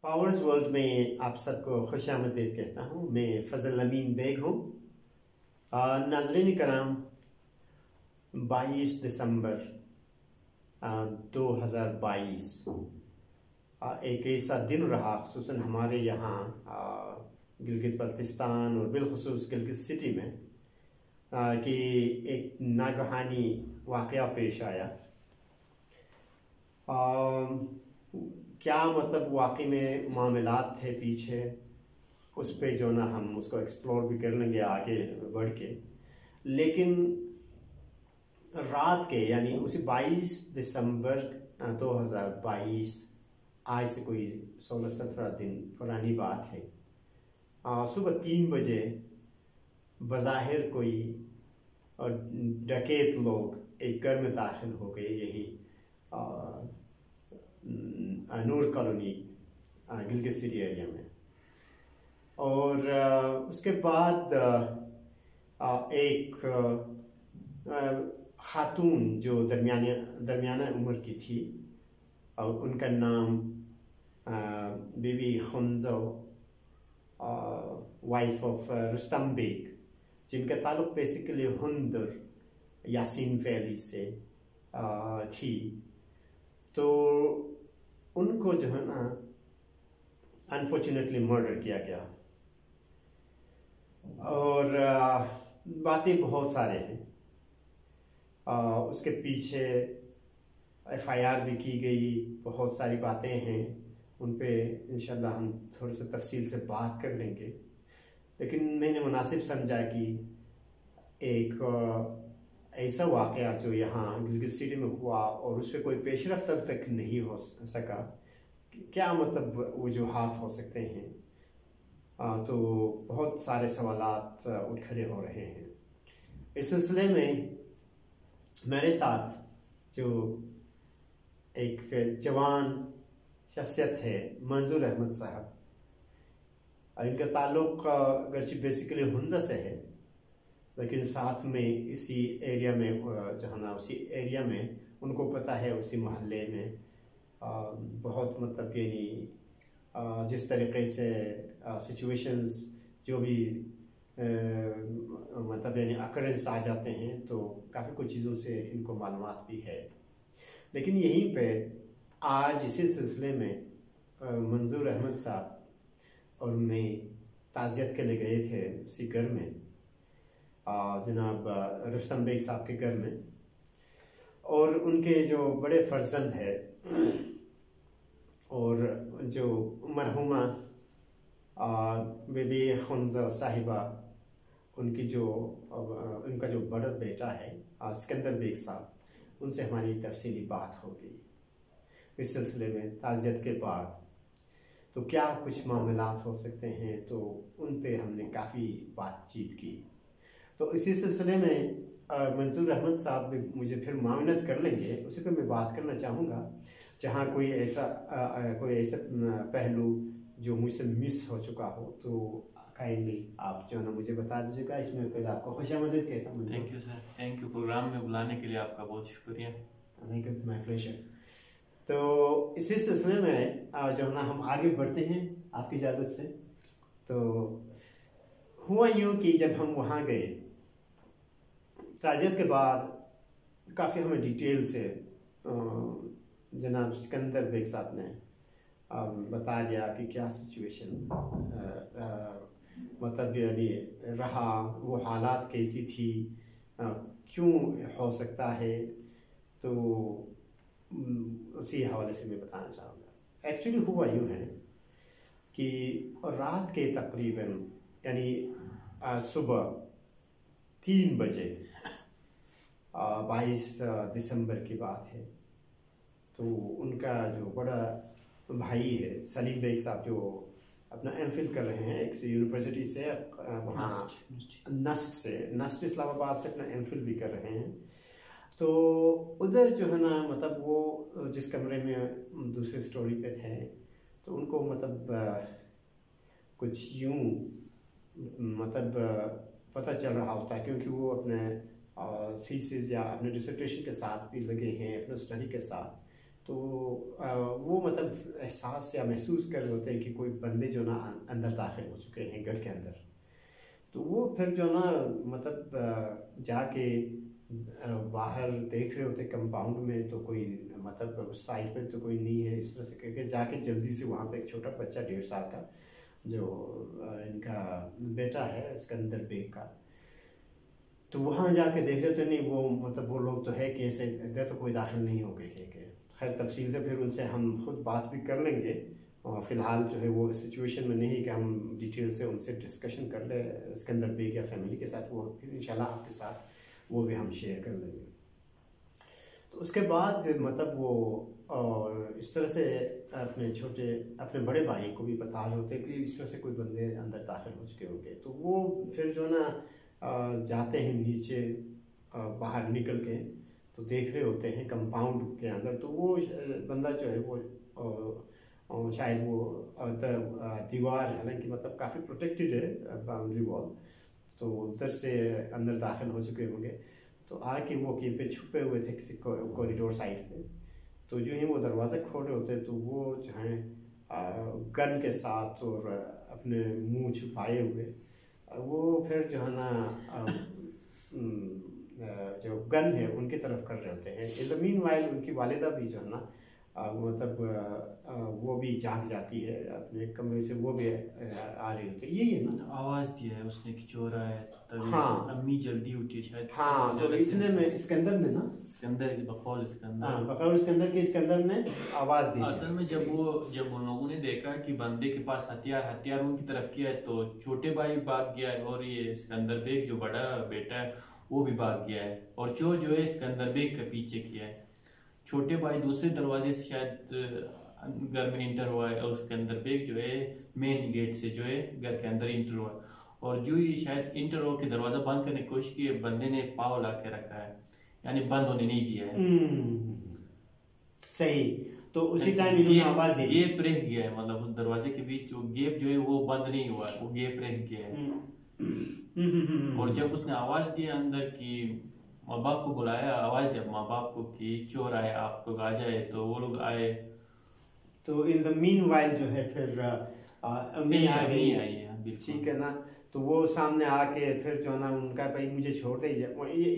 Powers world में आप सबको खुशामदीद कहता हूँ। मैं फजल अमीन बेग हूँ। नाज़रीन कराम, 22 दिसंबर 2022 एक ऐसा दिन रहा, खुसूसन हमारे यहाँ गिलगित बल्तिस्तान और बिलखुसूस गिलगित सिटी में कि एक नागहानी वाक़या पेश आया। क्या मतलब वाकई में मामलात थे पीछे, उस पे जो ना हम उसको एक्सप्लोर भी कर लेंगे आगे बढ़ के। लेकिन रात के यानी उसी 22 दिसंबर 2022, आज से कोई 16-17 दिन पुरानी बात है, सुबह 3 बजे बज़ाहिर कोई डकैत लोग एक घर में दाखिल हो गए, यही नूर कॉलोनी गिलगित सिटी एरिया में। और उसके बाद एक खातून जो दरमियाना उम्र की थी, और उनका नाम बीबी खुंजो, वाइफ ऑफ रुस्तम बेग, जिनका ताल्लुक बेसिकली हुंदर यासीन वैली से थी। तो उनको जो है ना अनफॉर्चुनेटली मर्डर किया गया। और बातें बहुत सारे हैं। उसके पीछे FIR भी की गई, बहुत सारी बातें हैं, उन पे इंशाल्लाह हम थोड़ी सी तफसील से बात कर लेंगे। लेकिन मैंने मुनासिब समझा कि एक ऐसा वाक़या जो यहाँ गिलगित सिटी में हुआ और उस पर कोई पेशरफ्त अब तक नहीं हो सका, क्या मतलब वजूहात हो सकते हैं, तो बहुत सारे सवालात उठ खड़े हो रहे हैं। इस सिलसिले में मेरे साथ जो एक जवान शख्सियत है, मंजूर अहमद साहब, इनका ताल्लुक गर्ची बेसिकली हुंजा से है, लेकिन साथ में इसी एरिया में जो है ना, उसी एरिया में उनको पता है, उसी मोहल्ले में बहुत मतलब यानी जिस तरीके से सिचुएशंस जो भी मतलब यानी अकरेंस आ जाते हैं, तो काफ़ी कुछ चीज़ों से इनको मालूमात भी है। लेकिन यहीं पे आज इसी सिलसिले में मंजूर अहमद साहब और मैं ताज़ियत के लिए गए थे उसी घर में, जनाब रुस्तम बेग साहब के घर में। और उनके जो बड़े फर्जंद है और जो मरहुमा बीबी खुंजा साहिबा, उनकी जो उनका जो बड़ा बेटा है सिकंदर बेग साहब, उनसे हमारी तफसीली बात हो गई इस सिलसिले में ताज़ियत के बाद। तो क्या कुछ मामलात हो सकते हैं, तो उन पे हमने काफ़ी बातचीत की। तो इसी सिलसिले में मंजूर अहमद साहब भी मुझे फिर माविनत कर लेंगे, उसी पे मैं बात करना चाहूँगा। जहाँ कोई ऐसा पहलू जो मुझसे मिस हो चुका हो, तो काइंडली आप जो है ना मुझे बता दीजिएगा। इसमें पहले आपको खुशामदीद कहता हूँ। Thank you sir, thank you. Programme में बुलाने के लिए आपका बहुत शुक्रिया। Thank you, my pleasure. तो इसी सिलसिले में जो है ना हम आगे बढ़ते हैं आपकी इजाज़त से। तो हुआ यूँ कि जब हम वहाँ गए, ताज़ियत के बाद काफ़ी हमें डिटेल से जनाब सिकंदर बेग साहब ने बता दिया कि क्या सिचुएशन मतलब यानी रहा, वो हालात कैसी थी, क्यों हो सकता है। तो उसी हवाले से मैं बताना चाहूँगा। एक्चुअली हुआ यूँ है कि रात के तकरीबन यानी सुबह 3 बजे 22 दिसंबर की बात है। तो उनका जो बड़ा भाई है सलीम बेग साहब, जो अपना MPhil कर रहे हैं एक यूनिवर्सिटी से, वहाँ नस्ट इस्लामाबाद से अपना MPhil भी कर रहे हैं। तो उधर जो है ना मतलब वो जिस कमरे में दूसरे स्टोरी पे थे, तो उनको मतलब कुछ यूँ मतलब पता चल रहा होता है, क्योंकि वो अपने थीसिस या अपने डिसर्टेशन के साथ भी लगे हैं, अपने स्टडी के साथ, तो वो मतलब एहसास या महसूस कर रहे होते हैं कि कोई बंदे जो ना अंदर दाखिल हो चुके हैं घर के अंदर। तो वो फिर जो ना मतलब जाके बाहर देख रहे होते कंपाउंड में, तो कोई मतलब उस साइड पे तो कोई नहीं है, इस तरह से करके जाके जल्दी से वहाँ पे एक छोटा बच्चा 1.5 साल का जो इनका बेटा है सिकंदर बेग का, तो वहाँ जाके देख रहे थे नहीं वो मतलब वो लोग तो है कि ऐसे इधर तो कोई दाखिल नहीं हो गए है कि खैर तफसील से फिर उनसे हम खुद बात भी कर लेंगे, और फ़िलहाल जो है वो सिचुएशन में नहीं कि हम डिटेल से उनसे डिस्कशन कर ले सिकंदर बेग या फैमिली के साथ, वो फिर इंशाल्लाह आपके साथ वो भी हम शेयर कर लेंगे। तो उसके बाद मतलब वो इस तरह से अपने बड़े भाई को भी बता रहे होते कि इस तरह से कोई बंदे अंदर दाखिल हो चुके होंगे। तो वो फिर जो ना जाते हैं नीचे बाहर निकल के, तो देख रहे होते हैं कंपाउंड के अंदर, तो वो बंदा जो है वो शायद वो दीवार हालांकि मतलब काफ़ी प्रोटेक्टेड है बाउंड्री वॉल, तो उधर से अंदर दाखिल हो चुके होंगे। तो आके वो कहीं पे छुपे हुए थे किसी कॉरिडोर साइड पे, तो जो ही वो दरवाज़ा खोल रहे होते तो वो जो है गन के साथ और अपने मुंह छुपाए हुए वो फिर जो है ना जो गन है उनकी तरफ कर रहे होते हैं। इन द मीन वाइल उनकी वालिदा भी जो है ना मतलब वो भी जाग जाती है अपने कमरे से, वो भी आ रही होती है। यही है ना, आवाज दिया है उसने कि चोर आया है, तभी हाँ अम्मी जल्दी उठी शायद। हाँ, तो इतने में इसकंदर ने ना सिकंदर की बकौल सिकंदर, हाँ बकौल इसकंदर के इसकंदर ने आवाज दी। असल में जब उन लोगों ने देखा कि बंदे के पास हथियार उनकी तरफ किया है, तो छोटे भाई भाग गया है और ये सिकंदर बेग जो बड़ा बेटा है वो भी भाग गया है, और चोर जो है सिकंदर बेग का पीछे किया है। छोटे भाई दूसरे दरवाजे से शायद घर में इंटर हुआ है, और सिकंदर बेग जो है मेन गेट से जो है घर के अंदर इंटर हुआ है, और जो ही शायद इंटर होकर दरवाजा बंद करने की कोशिश की, बंदे ने पाव ला के रखा है, यानी बंद होने नहीं दिया है। सही, तो उसी टाइम इन्होंने आवाज दी, गैप रह गया है, मतलब उस दरवाजे के बीच जो गैप जो है वो बंद नहीं हुआ है, वो गैप रह गया है। और जब उसने आवाज दी अंदर की माँ बाप को बुलाया, आवाज दिया माँ बाप को कि चोर आए, आप लोग आ जाए, तो वो लोग आए। तो इन द मीन वाइल जो है फिर अम्मी आ गई, ठीक है ना, तो वो सामने आके फिर जो ना उनका भाई मुझे छोड़ दीजिए,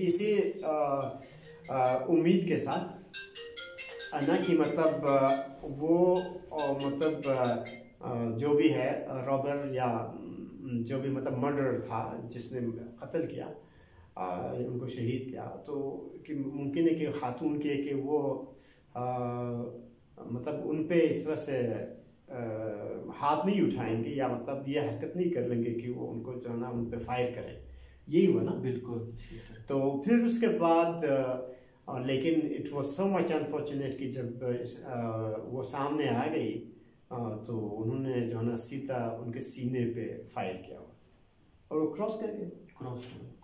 इसी उम्मीद के साथ ना कि मतलब वो मतलब जो भी है रॉबर या जो भी मतलब मर्डर था जिसने कत्ल किया उनको शहीद किया, तो कि मुमकिन है कि खातून के कि वो मतलब उन पे इस तरह से हाथ नहीं उठाएंगे या मतलब ये हरकत नहीं कर लेंगे कि वो उनको जो है ना उन पे फायर करें, यही हुआ ना। बिल्कुल। तो फिर उसके बाद लेकिन it was so much unfortunate कि जब वो सामने आ गई तो उन्होंने जो है ना सीधा उनके सीने पे फायर किया और वो क्रॉस कर गए।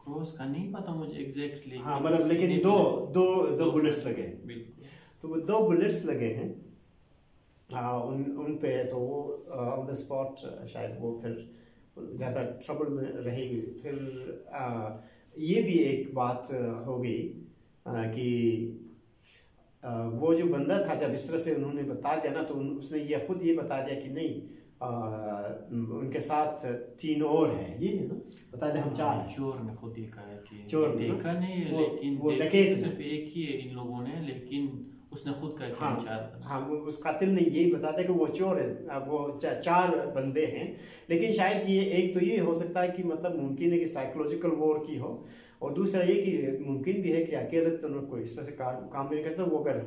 क्रॉस का नहीं पता मुझे एग्जैक्टली, हाँ मतलब लेकिन दो बुलेट्स लगे, तो वो 2 बुलेट्स लगे हैं उन पे, तो वो ऑन द स्पॉट शायद वो फिर ज़्यादा ट्रबल में रहेगी। फिर ये भी एक बात हो गई कि वो जो बंदा था जब इस तरह से उन्होंने बता दिया ना, तो उसने ये खुद ये बता दिया कि नहीं उनके साथ 3 और हैं, ये है ना, बता दे हम 4 हैं। चोर ने खुद ही कहा कि चोर देखा नहीं है, लेकिन वो डकैत सिर्फ एक ही है इन लोगों ने, लेकिन उसने खुद कहा कि 4। हाँ उस कातिल ने यही बता दिया कि वो चोर है, वो 4 बंदे हैं, लेकिन शायद ये एक तो ये हो सकता है कि मतलब मुमकिन है कि साइकोलॉजिकल वॉर की हो, और दूसरा ये कि मुमकिन भी है कि अकेले तो कोई इस तरह से काम नहीं करता, वो अगर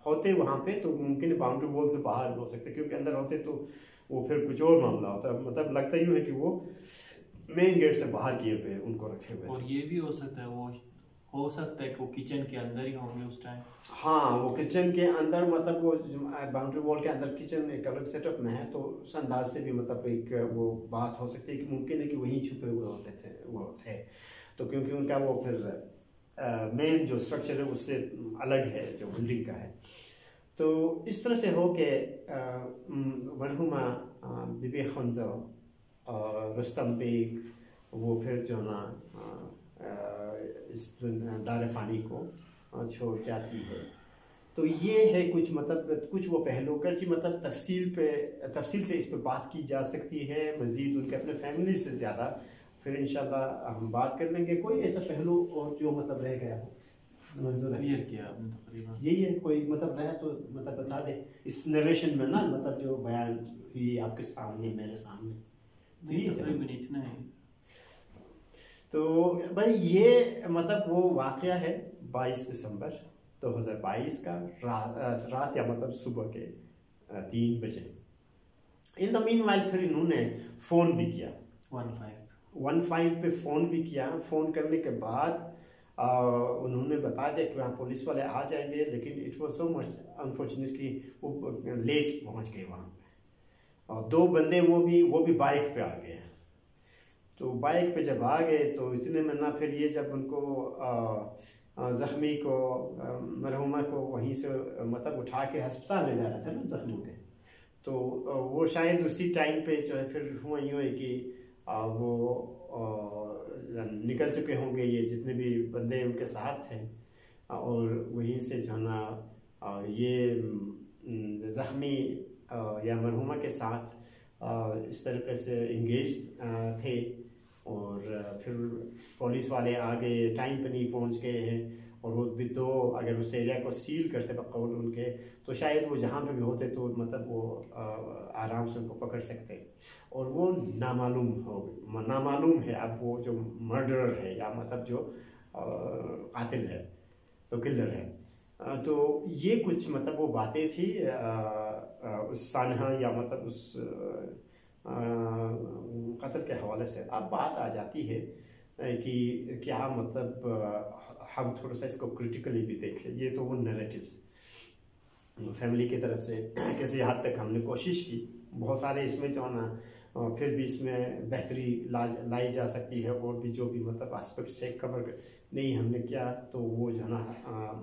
होते वहाँ पे तो मुमकिन बाउंड्री वॉल से बाहर हो सकते, क्योंकि अंदर होते तो वो फिर कुछ और मामला होता है। मतलब लगता यूँ है कि वो मेन गेट से बाहर किए पे उनको रखे हुए। और ये भी हो सकता है कि वो किचन के अंदर ही होंगे उस टाइम। हाँ वो किचन के अंदर, मतलब वो बाउंड्री वॉल के अंदर किचन एक अलग सेटअप में है, तो उस अंदाज से भी मतलब एक वो बात हो सकती है कि मुमकिन है कि वहीं छुपे हुए होते थे तो क्योंकि उनका वो फिर मेन जो स्ट्रक्चर है उससे अलग है जो बिल्डिंग का है। तो इस तरह से हो के मरहुमा बीबी खंजो और रुस्तम बेग वो फिर जो ना इस दार फ़ानी को छोड़ जाती है। तो ये है कुछ मतलब कुछ वो पहलू कर जी मतलब तफसील से इस पर बात की जा सकती है मज़ीद उनके अपने फैमिली से ज़्यादा। फिर इंशाल्लाह हम बात कर लेंगे। कोई ऐसा पहलू और जो मतलब रह गया हो मंजूर है? क्लियर किया आपने तकरीबन। यही है, कोई मतलब रहा तो मतलब बता दे इस नरेशन में ना, मतलब जो बयान हुई आपके सामने मेरे सामने, तो ये तकरीबन इतना है। तो भाई ये मतलब वो वाक़या है 22 दिसंबर 2022 का रात या मतलब सुबह के 3 बजे। इन द मीन वाइल फिर इन्होंने फ़ोन भी किया 15 पे फ़ोन भी किया। फ़ोन करने के बाद उन्होंने बता दिया कि वहाँ पुलिस वाले आ जाएंगे, लेकिन it was so much unfortunate कि वो लेट पहुँच गए वहाँ पे। और 2 बंदे वो भी बाइक पे आ गए। तो बाइक पे जब आ गए तो इतने में ना फिर ये जब उनको ज़ख्मी को मरहुमा को वहीं से मतलब उठा के अस्पताल ले जा रहे थे ना ज़ख्मों के, तो वो शायद उसी टाइम पे जो है फिर हुआ यूँ है कि वो निकल चुके होंगे ये जितने भी बंदे उनके साथ थे, और वहीं से जो है ना ये ज़ख्मी या मरहुमा के साथ इस तरीके से इंगेज थे। और फिर पुलिस वाले आ गए, टाइम पे नहीं पहुंच गए हैं, और वो भी तो अगर उस एरिया को सील करते बकौल उनके, तो शायद वो जहाँ पे भी होते तो मतलब वो आराम से उनको पकड़ सकते। और वो नामालूम है अब वो जो मर्डरर है या मतलब जो कातिल है, तो किलर है। तो ये कुछ मतलब वो बातें थी उस सानहा या मतलब उस कत्ल के हवाले से। अब बात आ जाती है कि क्या मतलब हम थोड़ा सा इसको क्रिटिकली भी देखें। ये तो वो नैरेटिव्स फैमिली की तरफ से किसी हद तक हमने कोशिश की, बहुत सारे इसमें जो ना फिर भी इसमें बेहतरी लाई जा सकती है, और भी जो भी मतलब एस्पेक्ट से कवर नहीं हमने किया तो वो जो है ना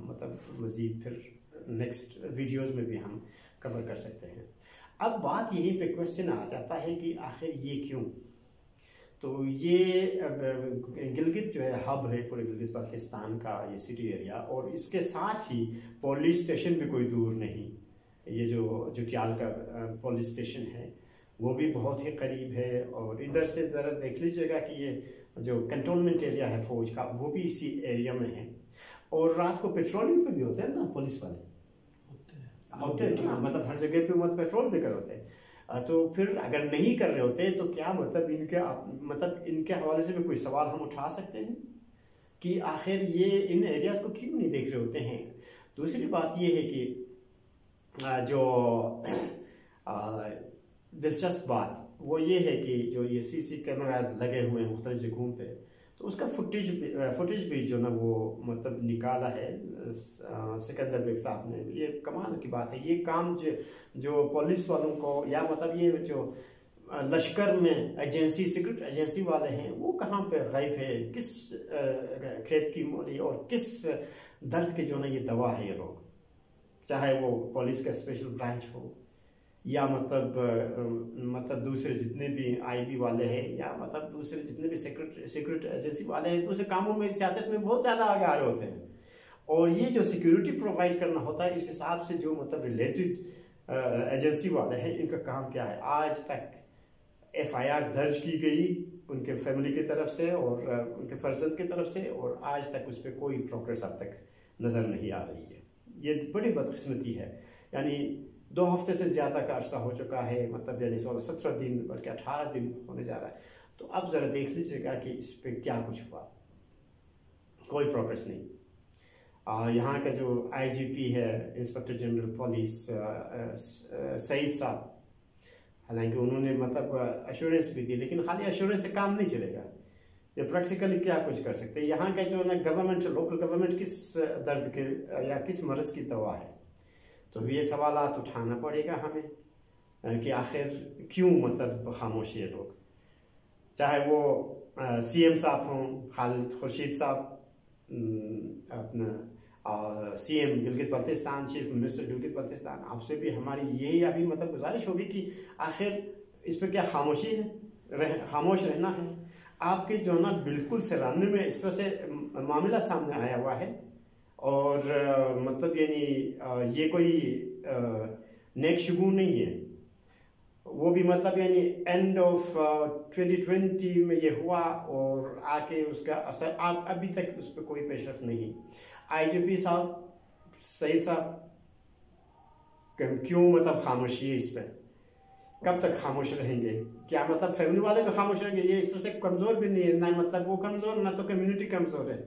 मतलब मज़ीद फिर नेक्स्ट वीडियोस में भी हम कवर कर सकते हैं। अब बात यहीं पे क्वेश्चन आ जाता है कि आखिर ये क्यों। तो ये गिलगित जो है हब है पूरे गिलगित बाल्टिस्तान का, ये सिटी एरिया, और इसके साथ ही पुलिस स्टेशन भी कोई दूर नहीं। ये जो जुटियाल का पुलिस स्टेशन है वो भी बहुत ही करीब है, और इधर से ज़रा देख लीजिएगा कि ये जो कंटोनमेंट एरिया है फौज का वो भी इसी एरिया में है। और रात को पेट्रोलिंग पे भी होते हैं ना पुलिस वाले, होते हैं ना, मतलब हर जगह पे मतलब पेट्रोल भी कर होते हैं। तो फिर अगर नहीं कर रहे होते तो क्या मतलब इनके हवाले से भी कोई सवाल हम उठा सकते हैं कि आखिर ये इन एरियाज को क्यों नहीं देख रहे होते हैं। दूसरी बात ये है कि जो दिलचस्प बात वो ये है कि जो ये सीसी कैमराज लगे हुए हैं मुख्तलिफ जगहों पे, तो उसका फुटेज भी जो ना वो मतलब निकाला है सिकंदर बेग साहब ने। ये कमाल की बात है। ये काम जो पुलिस वालों को या मतलब ये जो लश्कर में एजेंसी सीक्रेट एजेंसी वाले हैं वो कहाँ पे गायब है, किस खेत की मूली और किस दर्द के जो ना ये दवा है ये लोग, चाहे वो पुलिस का स्पेशल ब्रांच हो या मतलब दूसरे जितने भी आईबी वाले हैं या मतलब दूसरे जितने भी सीक्रेट एजेंसी वाले हैं, दूसरे कामों में सियासत में बहुत ज़्यादा आगे आ रहे होते हैं। और ये जो सिक्योरिटी प्रोवाइड करना होता है इस हिसाब से जो मतलब रिलेटेड एजेंसी वाले हैं इनका काम क्या है। आज तक FIR दर्ज की गई उनके फैमिली की तरफ से और उनके फर्जंद की तरफ से, और आज तक उस पर कोई प्रोग्रेस अब तक नज़र नहीं आ रही है। ये बड़ी बदकिस्मती है। यानी 2 हफ्ते से ज़्यादा का अरसा हो चुका है, मतलब यानी 16-17 दिन बल्कि 18 दिन होने जा रहा है। तो अब ज़रा देख लीजिएगा कि इस पर क्या कुछ हुआ, कोई प्रोग्रेस नहीं। यहाँ का जो IGP है इंस्पेक्टर जनरल पुलिस सईद साहब, हालांकि उन्होंने मतलब अश्योरेंस भी दी, लेकिन खाली अश्योरेंस से काम नहीं चलेगा। ये प्रैक्टिकली क्या कुछ कर सकते हैं। यहाँ का जो ना गवर्नमेंट लोकल गवर्नमेंट किस दर्द के या किस मर्ज की दवा है, तो ये सवालात उठाना पड़ेगा हमें कि आखिर क्यों मतलब खामोश ये लोग, चाहे वो CM साहब हों खालिद खुर्शीद साहब, अपना CM Gilgit Baltistan, chief minister Gilgit Baltistan, आपसे भी हमारी यही अभी मतलब गुजारिश होगी कि आखिर इस पर क्या खामोशी है, खामोश रहना है। आपके जो ना बिल्कुल सराहने में इस तरह से मामला सामने आया हुआ है और मतलब यानी ये कोई नेक शुगून नहीं है। वो भी मतलब यानी एंड ऑफ 2020 में ये हुआ और आके उसका असर अभी तक उस पर कोई पेशरफ नहीं। आईजीपी साहब, सही साहब, क्यों मतलब खामोशी है इस पर? कब तक खामोश रहेंगे? क्या मतलब फैमिली वाले भी खामोश रहेंगे? ये इस तरह से कमज़ोर भी नहीं है ना, मतलब वो कमज़ोर ना तो कम्युनिटी कमज़ोर है।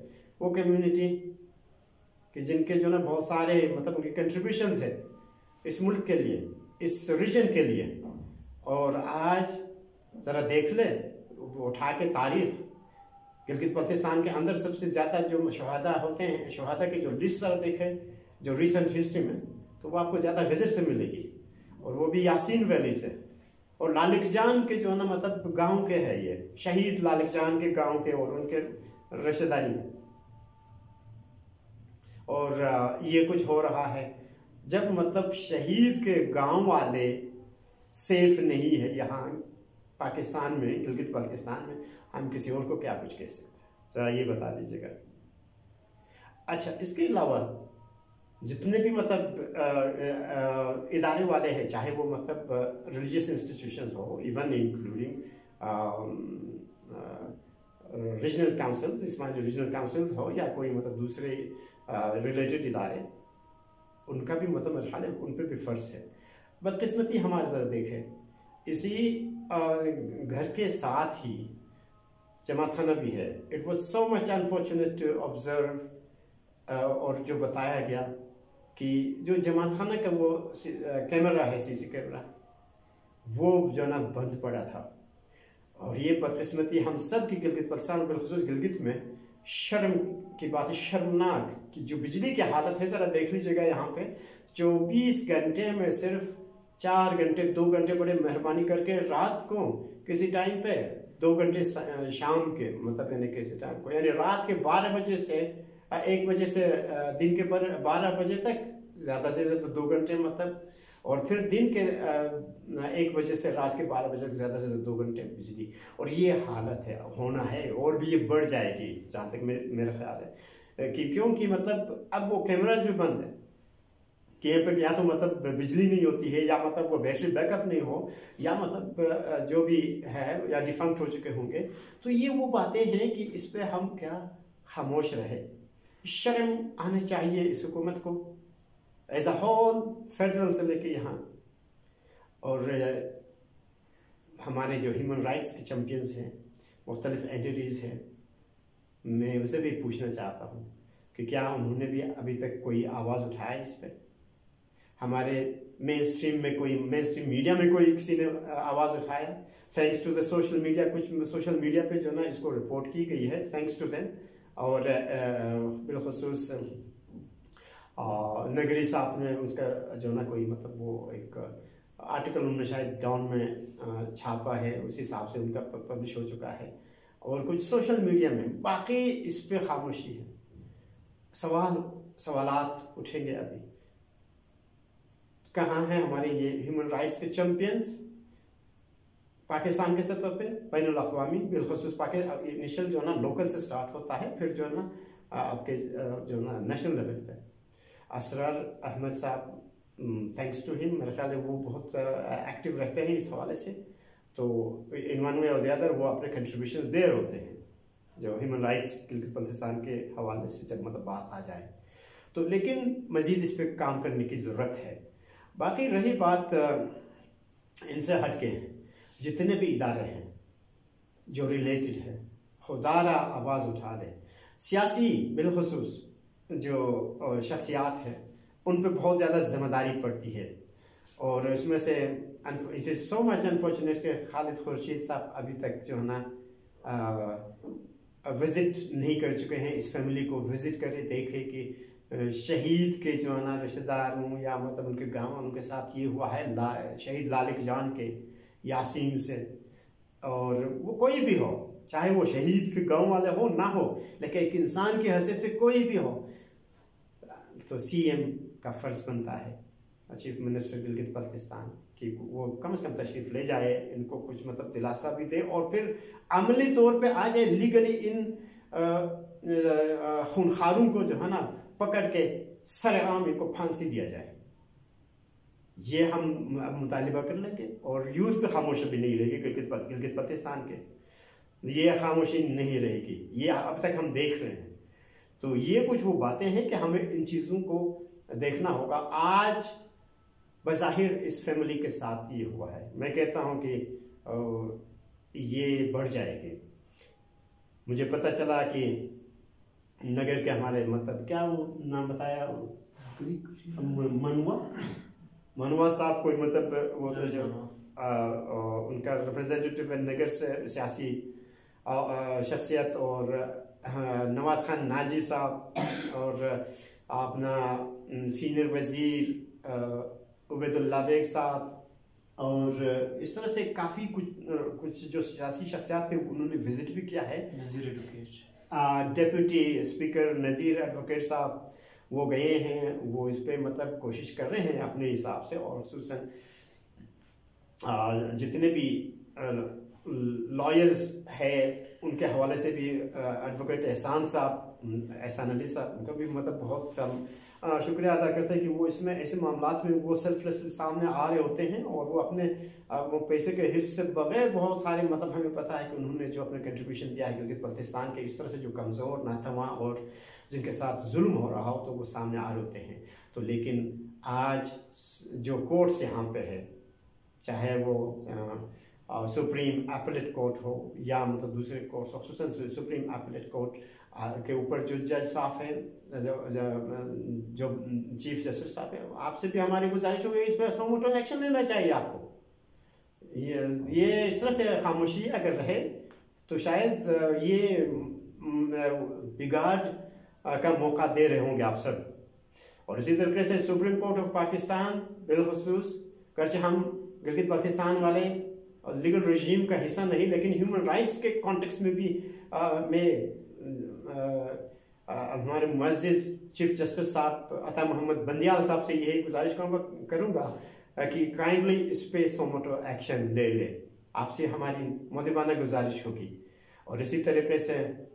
वो कम्युनिटी कि जिनके जो ना बहुत सारे मतलब उनके कंट्रीब्यूशंस है इस मुल्क के लिए, इस रीजन के लिए। और आज ज़रा देख ले, उठा के तारीख, गिलगित बल्तिस्तान के अंदर सबसे ज़्यादा जो शहादा होते हैं, शहादा की जो लिस्ट ज़रा देखें जो रिसेंट हिस्ट्री में, तो वो आपको ज़्यादा गजर से मिलेगी, और वो भी यासीन वैली से। और लालिकजान के जो है ना मतलब गांव के है, ये शहीद लालिकजान के गांव के और उनके रिश्तेदारी में। और ये कुछ हो रहा है जब मतलब शहीद के गांव वाले सेफ नहीं है यहाँ पाकिस्तान में, गिलगित बल्तिस्तान में, हम किसी और को क्या कुछ कह सकते हैं? जरा ये बता दीजिएगा। अच्छा, इसके अलावा जितने भी मतलब इदारे वाले हैं, चाहे वो मतलब रिलीजियस इंस्टीट्यूशंस हो, even including regional councils, Ismaili regional councils हो, या कोई मतलब दूसरे रिलेटेड इदारे, उनका भी मतलब मेरे ख्याल है उन पर भी फर्ज है। बदकिस्मती हमारे ज़रा देखें, इसी घर के साथ ही जमात खाना भी है। It was so much unfortunate to observe, और जो बताया गया कि जो जमात खाना का वो कैमरा है, सीसी कैमरा, वो जो ना बंद पड़ा था। और ये बदकिस्मती हम सब की गिलगित बल्तिस्तान, बिलखुसूस गिलगित में शर्म की बात है, शर्मनाक कि जो बिजली की हालत है, ज़रा देख लीजिएगा यहाँ पे 24 घंटे में सिर्फ 4 घंटे 2 घंटे बड़े मेहरबानी करके रात को किसी टाइम पे 2 घंटे शाम के मतलब यानी किसी टाइम को, यानी रात के 12 बजे से 1 बजे से दिन के 12 बजे तक ज़्यादा से ज़्यादा 2 घंटे मतलब, और फिर दिन के 1 बजे से रात के 12 बजे तक ज़्यादा से ज़्यादा 2 घंटे बिजली। और ये हालत है, होना है, और भी ये बढ़ जाएगी जहाँ तक मेरा ख्याल है कि क्योंकि मतलब अब वो कैमराज भी बंद है कि यहाँ पे या तो मतलब बिजली नहीं होती है, या मतलब वो बैटरी बैकअप नहीं हो, या मतलब जो भी है या डिफंक्ट हो चुके होंगे। तो ये वो बातें हैं कि इस पे हम क्या खामोश रहे। शर्म आनी चाहिए इस हुकूमत को एज अ होल, फेडरल से लेके यहाँ। और हमारे जो ह्यूमन राइट्स के चैम्पियंस हैं, मुख्तलिफ एंटिटीज़ हैं, मैं उनसे भी पूछना चाहता हूँ कि क्या उन्होंने भी अभी तक कोई आवाज़ उठाया इस पर? हमारे मेन स्ट्रीम मीडिया में कोई किसी ने आवाज़ उठाया? Thanks to the social media, कुछ सोशल मीडिया पे जो ना इसको रिपोर्ट की गई है, थैंक्स टू देम। और बिलखुसूस नगरी साहब ने उसका जो ना कोई मतलब वो एक आर्टिकल उन्होंने शायद डाउन में छापा है, उस हिसाब से उनका पब्लिश हो चुका है। और कुछ सोशल मीडिया में, बाकी इस पे खामोशी है। सवालात उठेंगे अभी। कहाँ हैं हमारे ये ह्यूमन राइट्स के चैंपियंस पाकिस्तान के सतह पे, बैनुल अक़वामी, बिलखुसूस इनिशियल जो ना लोकल से स्टार्ट होता है, फिर जो है ना आपके जो ना नेशनल लेवल पे। असरार अहमद साहब, थैंक्स टू हिम, मेरे ख्याल है वो बहुत एक्टिव रहते हैं इस हवाले से। तो इन वन वे और द अदर वो अपने कंट्रीब्यूशन दे होते हैं जो ह्यूमन राइट्स गिलगित बल्तिस्तान के हवाले से जब मतलब बात आ जाए तो। लेकिन मज़ीद इस पर काम करने की ज़रूरत है। बाकी रही बात इनसे हट के जितने भी इदारे हैं जो रिलेटेड है, खुदारा आवाज़ उठा लें। सियासी बिलखुसूस जो शख्सियात हैं उन पर बहुत ज़्यादा जिम्मेदारी पड़ती है। और इसमें से it is so much unfortunate कि खालिद खुर्शीद साहब अभी तक जो है ना विज़िट नहीं कर चुके हैं, इस फैमिली को विज़िट करें, देखें कि शहीद के जो है ना रिश्तेदार हों या मतलब उनके गांव उनके साथ ये हुआ है, शहीद लालिकजान के यासीन से। और वो कोई भी हो, चाहे वो शहीद के गांव वाले हो ना हो, लेकिन एक इंसान की हैसियत से कोई भी हो, तो सीएम का फर्ज बनता है, चीफ मिनिस्टर गिलगित बल्तिस्तान, कि वो कम से कम तशरीफ ले जाए, इनको कुछ मतलब दिलासा भी दे, और फिर अमली तौर पे आ जाए लीगली इन खूनखारों को जो है ना पकड़ के सरेआम इनको फांसी दिया जाए। ये हम अब मुतालिबा कर लेंगे और यूथ पे खामोश भी नहीं रहेगी। गिलगित बल्तिस्तान के ये खामोशी नहीं रहेगी, ये अब तक हम देख रहे हैं। तो ये कुछ वो बातें हैं कि हमें इन चीज़ों को देखना होगा। आज बज़ाहिर इस फैमिली के साथ ये हुआ है, मैं कहता हूँ कि ये बढ़ जाएगी। मुझे पता चला कि नगर के हमारे मतलब क्या वो नाम बताया, मनुआ साहब कोई मतलब वो जो उनका रिप्रेजेंटेटिव है नगर से सियासी शख्सियत, और नवाज खान नाजी साहब और अपना सीनियर वजीर उबैदुल्ला बेग साहब, और इस तरह से काफ़ी कुछ जो सियासी शख्सियात थे उन्होंने विजिट भी किया है। डेप्यूटी स्पीकर नज़ीर एडवोकेट साहब वो गए हैं, वो इस पे मतलब कोशिश कर रहे हैं अपने हिसाब से, और खुसूसन जितने भी लॉयर्स है उनके हवाले से भी एडवोकेट एहसान अली साहब, उनका भी मतलब बहुत शुक्रिया अदा करते हैं कि वो इसमें ऐसे मामलात में वो सेल्फलेस सामने आ रहे होते हैं, और वो अपने वो पैसे के हिस्से से बगैर बहुत सारे मतलब हमें पता है कि उन्होंने जो अपने कंट्रीब्यूशन दिया है गिलगित बल्तिस्तान के इस तरह से जो कमज़ोर नातवा और जिनके साथ जुल्म हो रहा हो, तो वो सामने आ रहे होते हैं। तो लेकिन आज जो कोर्ट्स यहाँ पे है, चाहे वो सुप्रीम अपीलेट कोर्ट हो या मतलब दूसरे कोर्ट्स, खुसूसन सुप्रीम अपीलेट कोर्ट के ऊपर जो जज साहब हैं, जो चीफ जस्टिस साहब हैं, आपसे भी हमारी गुजारिश होगी इस पर सुमोटो एक्शन लेना चाहिए आपको। ये इस तरह से खामोशी अगर रहे तो शायद ये बिगाड़ का मौका दे रहे होंगे आप सब। और इसी तरीके से सुप्रीम कोर्ट ऑफ पाकिस्तान बिलखुसूस, करचे हम गिलगित बल्तिस्तान वाले लीगल रजीम का हिस्सा नहीं, लेकिन ह्यूमन राइट्स के कॉन्टेक्स्ट में भी हमारे मुअज़्ज़िज़ चीफ जस्टिस साहब अता मोहम्मद बंदियाल साहब से यही गुजारिश करूँगा कि काइंडली इस पे सोमोटो एक्शन ले ले, आपसे हमारी मुद्दबाना गुजारिश होगी। और इसी तरीके से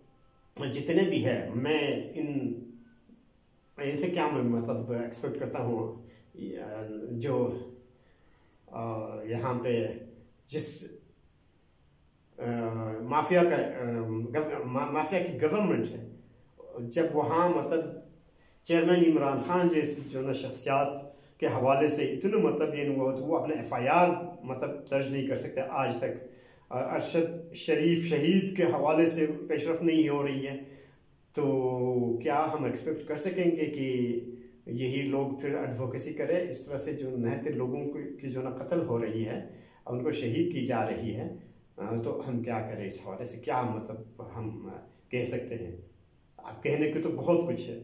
जितने भी है, मैं इनसे क्या मैं मतलब एक्सपेक्ट करता हूँ, जो यहाँ पे जिस माफिया की गवर्नमेंट है, जब वहाँ मतलब चेयरमैन इमरान खान जैसी जो ना शख्सियात के हवाले से इतने मतलब ये हुआ तो वो अपने FIR मतलब दर्ज नहीं कर सकते आज तक। अरशद शरीफ शहीद के हवाले से पेशरफ नहीं हो रही है, तो क्या हम एक्सपेक्ट कर सकेंगे कि यही लोग फिर एडवोकेसी करें? इस तरह से जो नहते लोगों की जो ना कत्ल हो रही है, उनको शहीद की जा रही है, तो हम क्या करें इस हवाले से? क्या मतलब हम कह सकते हैं? आप कहने को तो बहुत कुछ है,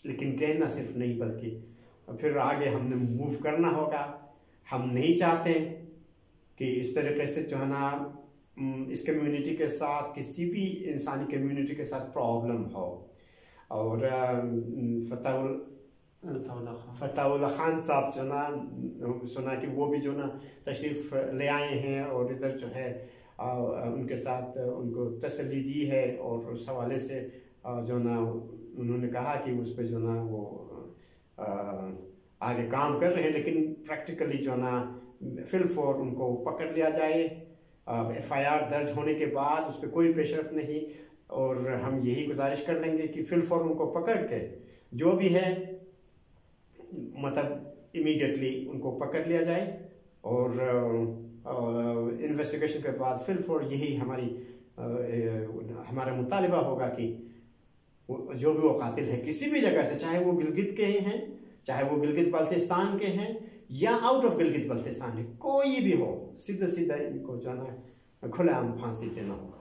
लेकिन कहना सिर्फ नहीं बल्कि फिर आगे हमने मूव करना होगा। हम नहीं चाहते कि इस तरीके से जो है ना इस कम्युनिटी के साथ, किसी भी इंसानी कम्युनिटी के साथ प्रॉब्लम हो। और फताउल्ला खान साहब जो ना सुना कि वो भी जो ना तशरीफ़ ले आए हैं और इधर जो है उनके साथ उनको तसल्ली दी है, और उस हवाले से जो ना उन्होंने कहा कि उस पर जो ना वो आगे काम कर रहे हैं, लेकिन प्रैक्टिकली जो ना फिलफौर उनको पकड़ लिया जाए। FIR दर्ज होने के बाद उस पर कोई प्रेशर नहीं, और हम यही गुजारिश कर लेंगे कि फिलफौर उनको पकड़ के जो भी है मतलब इमीडिएटली उनको पकड़ लिया जाए, और इन्वेस्टिगेशन के बाद फिलफौर यही हमारा मुतालिबा होगा कि जो भी वो कातिल है किसी भी जगह से, चाहे वो गिलगित के हैं, चाहे वो गिलगित बल्तिस्तान के हैं या आउट ऑफ गिलगित बल्तिस्तान है, कोई भी हो, सीधा सीधा इनको जो है खुलेआम फांसी देना होगा।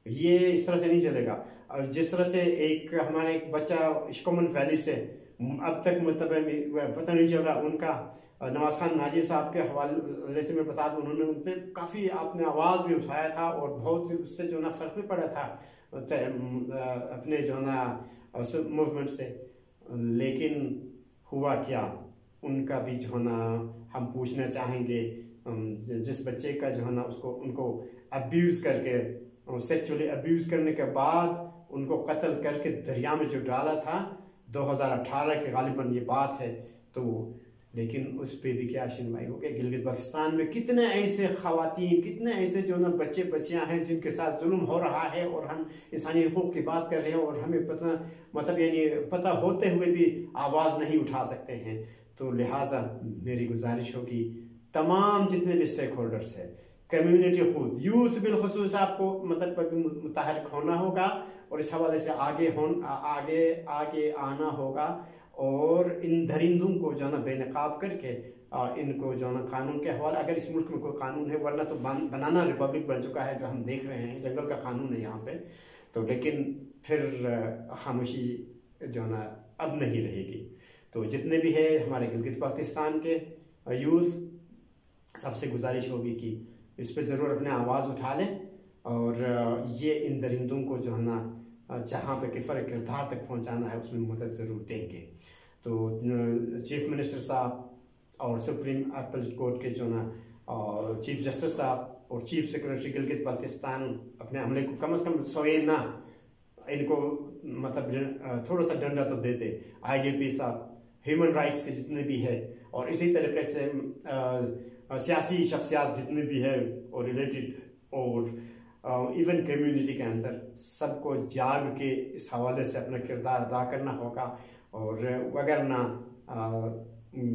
ये इस तरह से नहीं चलेगा। और जिस तरह से एक हमारा एक बच्चा इश्कोमन वैली से अब तक मतलब पता नहीं चल रहा उनका, नवाज खान नाजी साहब के हवाले से मैं बता दूं, उन्होंने उन पर काफ़ी आपने आवाज़ भी उठाया था और बहुत उससे जो ना फ़र्क भी पड़ा था अपने जो ना मूवमेंट से, लेकिन हुआ क्या उनका भी जो ना हम पूछना चाहेंगे। जिस बच्चे का जो है ना उनको अब्यूज़ करके, सेक्सुअली अब्यूज़ करने के बाद उनको कत्ल करके दरिया में जो डाला था, 2018 के गालिबन ये बात है। तो लेकिन उस पर भी क्या सुनवाई हो गई। गिलगित बल्तिस्तान में कितने ऐसे ख़वातीन, कितने ऐसे जो ना बच्चे बच्चियां हैं जिनके साथ जुल्म हो रहा है, और हम इंसानी हुकूक की बात कर रहे हैं, और हमें पता मतलब यानी पता होते हुए भी आवाज़ नहीं उठा सकते हैं। तो लिहाजा मेरी गुजारिश होगी तमाम जितने भी स्टेक होल्डर्स है, कम्युनिटी खुद, यूथ बिलखुसूस आपको मतलब मुतहरिक होना होगा, और इस हवाले से आगे आना होगा, और इन दरिंदों को जो ना बेनकाब करके इनको जो ना कानून के हवाले, अगर इस मुल्क में कोई कानून है, वरना तो बनाना रिपब्लिक बन चुका है जो हम देख रहे हैं, जंगल का कानून है यहाँ पे। तो लेकिन फिर खामोशी जो ना अब नहीं रहेगी। तो जितने भी है हमारे गिलगित बल्तिस्तान के यूथ, सबसे गुजारिश होगी कि इस पर ज़रूर अपने आवाज़ उठा लें, और ये इन दरिंदों को जो है ना जहाँ पे किफ़र किरदार तक पहुँचाना है उसमें मदद ज़रूर देंगे। तो चीफ मिनिस्टर साहब और सुप्रीम अपील कोर्ट के जो ना चीफ जस्टिस साहब और चीफ सेक्रेटरी गिलगित बल्तिस्तान अपने अमले को कम से कम सोए ना, इनको मतलब थोड़ा सा डंडा तो देते। IGP साहब, ह्यूमन राइट्स के जितने भी है, और इसी तरीके से सियासी शख्सियात जितने भी है और रिलेटेड, और इवन कम्युनिटी के अंदर सबको जाग के इस हवाले से अपना किरदार अदा करना होगा। और अगर ना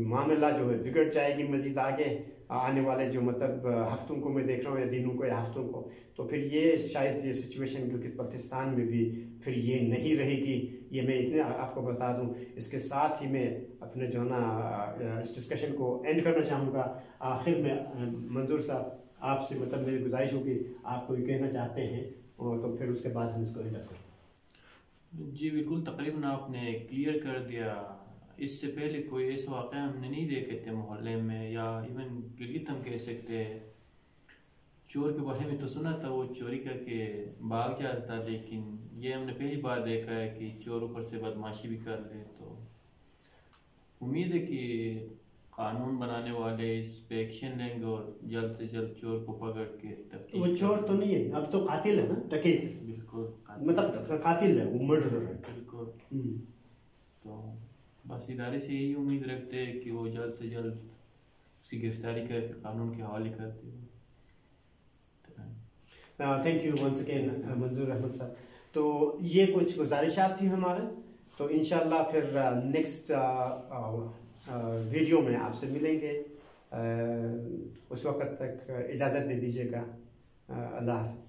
मामला जो है बिगड़ जाएगी मज़ीद आगे आने वाले जो मतलब हफ्तों को मैं देख रहा हूँ, या दिनों को या हफ्तों को, तो फिर ये शायद ये सिचुएशन गिलगित बल्तिस्तान में भी फिर ये नहीं रहेगी। ये मैं इतने आपको बता दूं। इसके साथ ही मैं अपने जो ना इस डिस्कशन को एंड करना चाहूँगा। आखिर में मंजूर साहब आपसे मतलब मेरी गुजारिश होगी, आप कोई कहना चाहते हैं, और तो फिर उसके बाद हम इसको एंड करें। जी बिल्कुल, तकरीबन आपने क्लियर कर दिया। इससे पहले कोई ऐसा वाक़या हमने नहीं देखे थे मोहल्ले में, या इवन गिलगित हम कह सकते हैं। चोर के बारे में तो सुना था, वो चोरी करके भाग जाता था, लेकिन ये हमने पहली बार देखा है कि चोर ऊपर से बदमाशी भी कर ले। तो उम्मीद है कि कानून बनाने वाले इस पे एक्शन लेंगे और जल्द से जल्द चोर को पकड़ के तफ्तीश। वो चोर तो नहीं है, अब तो कातिल है ना, डकैत। बिल्कुल, मतलब कातिल है, वो मर्डरर है। बिल्कुल। तो बस इदारे से यही उम्मीद रखते हैं कि वो जल्द से जल्द उसकी गिरफ्तारी करके कानून के हवाले करते हैं। थैंक यू वंस अगेन मंजूर अहमद साहब। तो ये कुछ गुजारिशात थी हमारे। तो इंशाल्लाह फिर नेक्स्ट वीडियो में आपसे मिलेंगे। उस वक्त तक इजाज़त दे दीजिएगा। अल्लाह हाफ़िज़।